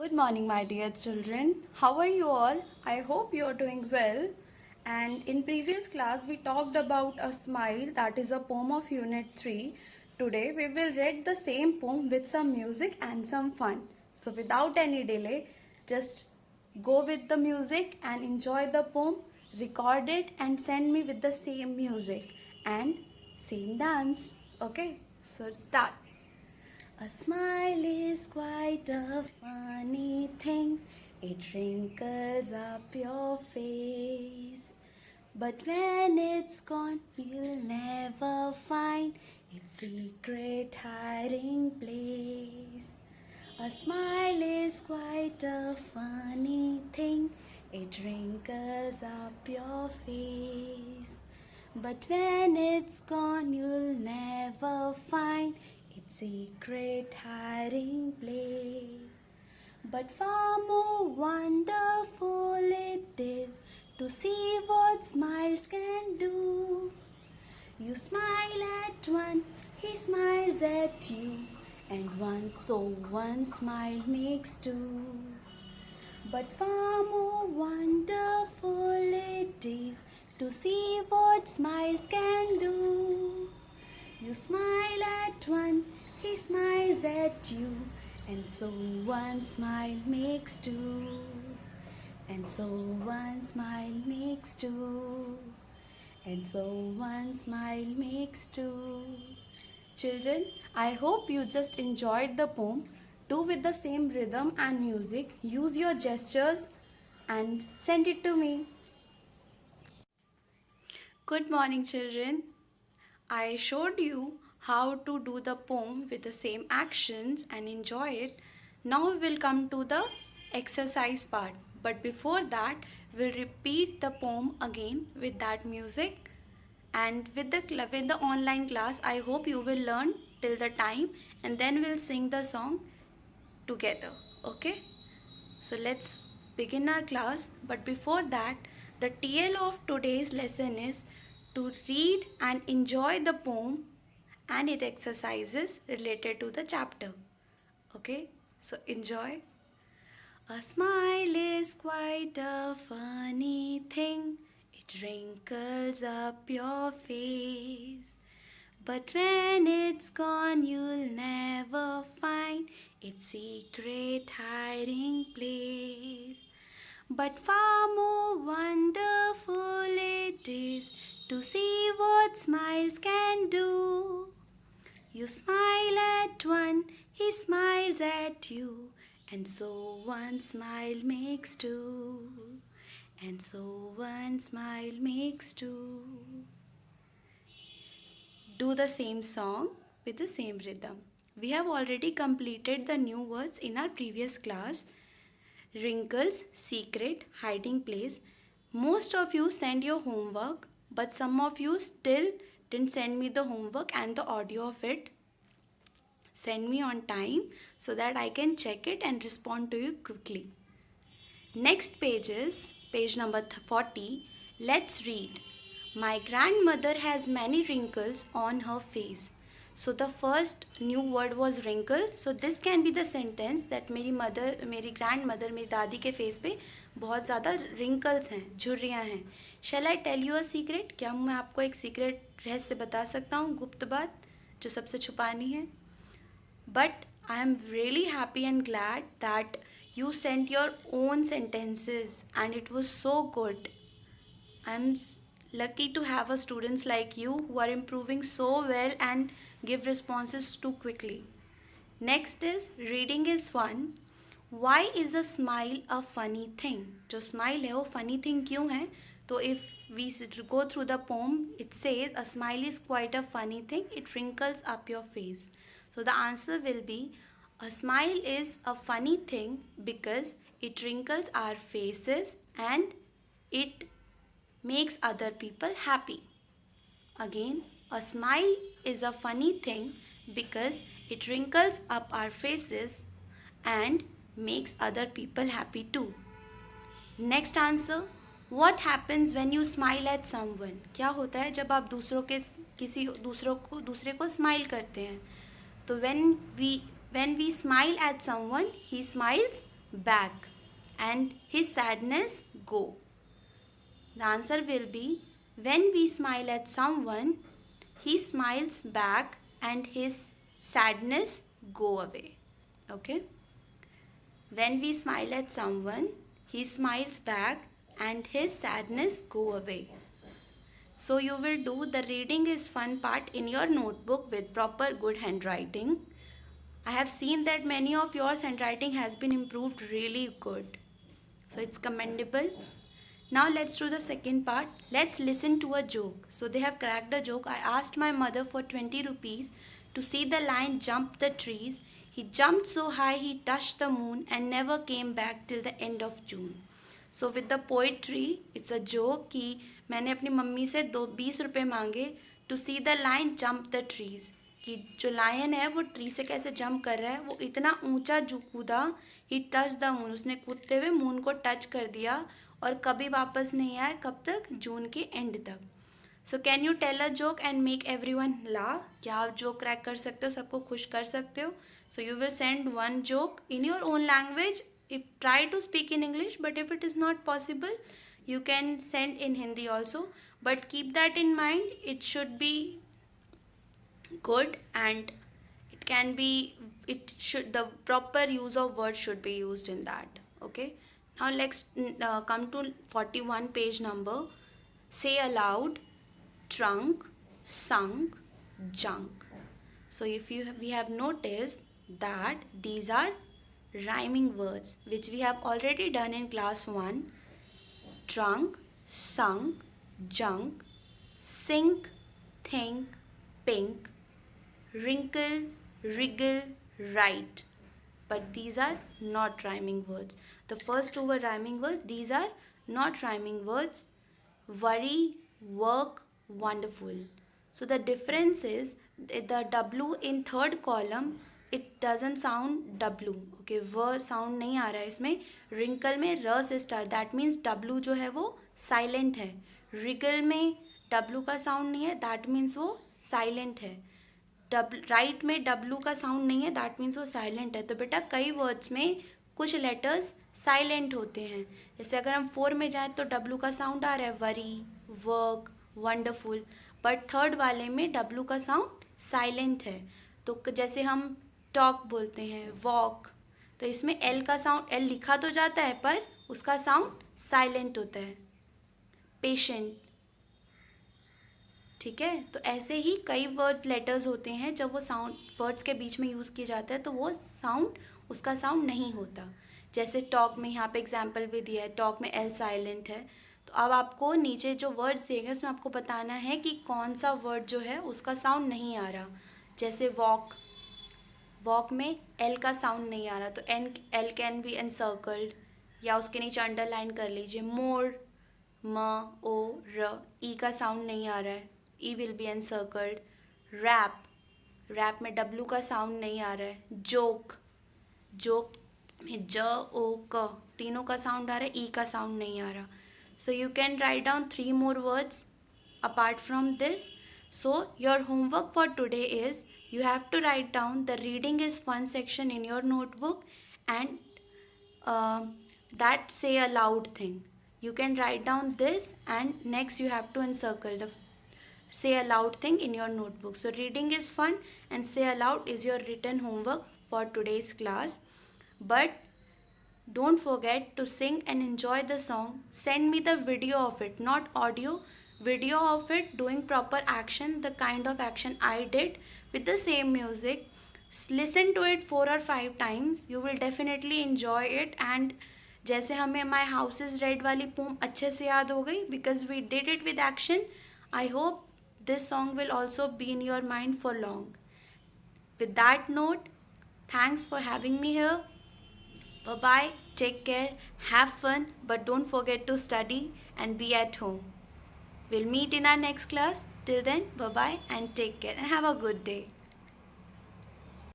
Good morning, my dear children. How are you all? I hope you are doing well. And in previous class, we talked about a smile, that is a poem of Unit 3. Today, we will read the same poem with some music and some fun. So, without any delay, just go with the music and enjoy the poem, record it, and send me with the same music and same dance. Okay, so start. A smile is quite a funny thing. It wrinkles up your face. But when it's gone, you'll never find its secret hiding place. A smile is quite a funny thing. It wrinkles up your face. But when it's gone, you'll never find its secret hiding place. But far more wonderful it is to see what smiles can do. You smile at one, he smiles at you, and one smile makes two. But far more wonderful it is to see what smiles can do. You smile at one, he smiles at you, and so one smile makes two. And so one smile makes two. And so one smile makes two. Children, I hope you just enjoyed the poem. Do with the same rhythm and music. Use your gestures and send it to me. Good morning, children. I showed you how to do the poem with the same actions and enjoy it. Now we will come to the exercise part. But before that, we'll repeat the poem again with that music. And with the online class, I hope you will learn till the time and then we'll sing the song together. Okay? So let's begin our class. But before that, the TL of today's lesson is to read and enjoy the poem and its exercises related to the chapter. Okay? So enjoy. A smile is quite a funny thing. It wrinkles up your face. But when it's gone, you'll never find its secret hiding place. But far more wonderful it is to see what smiles can do. You smile at one, he smiles at you, and so one smile makes two. And so one smile makes two. Do the same song with the same rhythm. We have already completed the new words in our previous class. Wrinkles, secret, hiding place. Most of you send your homework, but some of you still didn't send me the homework and the audio of it. Send me on time so that I can check it and respond to you quickly. Next page is page number 40. Let's read. My grandmother has many wrinkles on her face. So the first new word was wrinkle. So this can be the sentence that मेरी grandmother, मेरी दादी के face पे बहुत ज़्यादा wrinkles हैं, झुर्रियाँ हैं. Shall I tell you a secret? क्या मैं आपको एक secret रहस्य बता सकता हूँ, गुप्त बात जो सबसे छुपानी है? But I am really happy and glad that you sent your own sentences and it was so good. I'm lucky to have a students like you who are improving so well and give responses too quickly. Next is reading is fun. Why is a smile a funny thing? जो smile है वो funny thing क्यों है? तो if we go through the poem, it says a smile is quite a funny thing. It wrinkles up your face. So the answer will be a smile is a funny thing because it wrinkles our faces and it makes other people happy. Again, a smile is a funny thing because it wrinkles up our faces and makes other people happy too. Next answer, what happens when you smile at someone? क्या होता है जब आप दूसरे को smile करते हैं? तो when we smile at someone, he smiles back and his sadness go. The answer will be when we smile at someone, he smiles back and his sadness go away. Okay? When we smile at someone, he smiles back and his sadness go away. So you will do the reading is fun part in your notebook with proper good handwriting. I have seen that many of yours handwriting has been improved really good. So it's commendable. Now let's do the second part. Let's listen to a joke. So they have cracked a joke. I asked my mother for 20 rupees to see the lion jump the trees. He jumped so high he touched the moon and never came back till the end of June. So with the poetry, it's a joke कि मैंने अपनी mummy से 20 रुपये मांगे to see the lion jump the trees, कि जो lion है वो ट्री से कैसे जंप कर रहा है, वो इतना ऊंचा कूदा, ही टच द मून, उसने कूदते हुए मून को टच कर दिया और कभी वापस नहीं आया, कब तक, जून के एंड तक. So can you tell a joke and make everyone laugh. क्या आप जोक क्रैक कर सकते हो, सबको खुश कर सकते हो. So you will send one joke in your own language. If try to speak in English, but if it is not possible, you can send in Hindi also. But keep that in mind. It should be good and it can be. It should, the proper use of words should be used in that. Okay. Now let's come to 41 page number. Say aloud, trunk, sunk, junk. So if we have noticed that these are rhyming words which we have already done in class 1. Trunk, sunk, junk, sink, think, pink, wrinkle, wriggle, right. But these are not rhyming words. The first two were rhyming words. These are not rhyming words. Worry, work, wonderful. So the difference is the W in third column, it doesn't sound W. Okay, व sound नहीं आ रहा है इसमें. wrinkle में र से start, that means W जो है वो silent है. wriggle में W का sound नहीं है, that means वो silent है. right में W का sound नहीं है, that means वो silent है. तो बेटा कई words में कुछ letters silent होते हैं. जैसे अगर हम 4 में जाएं तो W का sound आ रहा है worry, work, wonderful. But third वाले में W का sound silent है. तो जैसे हम टॉक बोलते हैं, वॉक, तो इसमें एल का साउंड, एल लिखा तो जाता है पर उसका साउंड साइलेंट होता है. पेशेंट. ठीक है. तो ऐसे ही कई वर्ड लेटर्स होते हैं जब वो साउंड वर्ड्स के बीच में यूज़ किया जाता है तो वो साउंड, उसका साउंड नहीं होता. जैसे टॉक में यहाँ पे एग्जाम्पल भी दिया है, टॉक में एल साइलेंट है. तो अब आपको नीचे जो वर्ड्स दिए गए उसमें आपको बताना है कि कौन सा वर्ड जो है उसका साउंड नहीं आ रहा. जैसे वॉक, वॉक में एल का साउंड नहीं आ रहा तो एल कैन बी एनसर्कल्ड या उसके नीचे अंडरलाइन कर लीजिए. मोर, म, ओ, र, ई का साउंड नहीं आ रहा है, E will be encircled. Wrap, wrap में डब्ल्यू का साउंड नहीं आ रहा है. जोक, जोक में ज, ओ, क तीनों का साउंड आ रहा है, ई का साउंड नहीं आ रहा. So you can write down 3 more words apart from this. So your homework for today is you have to write down the reading is fun section in your notebook and that say aloud thing. You can write down this and next you have to encircle the say aloud thing in your notebook. So reading is fun and say aloud is your written homework for today's class. But don't forget to sing and enjoy the song. Send me the video of it, not audio. Video of it doing proper action, the kind of action I did with the same music. Listen to it 4 or 5 times. You will definitely enjoy it. And जैसे हमें My House is Red वाली pome अच्छे से याद हो गई because we did it with action. I hope this song will also be in your mind for long. With that note, thanks for having me here. Bye-bye. Take care. Have fun. But don't forget to study and be at home. We'll meet in our next class. Till then, bye-bye and take care and have a good day.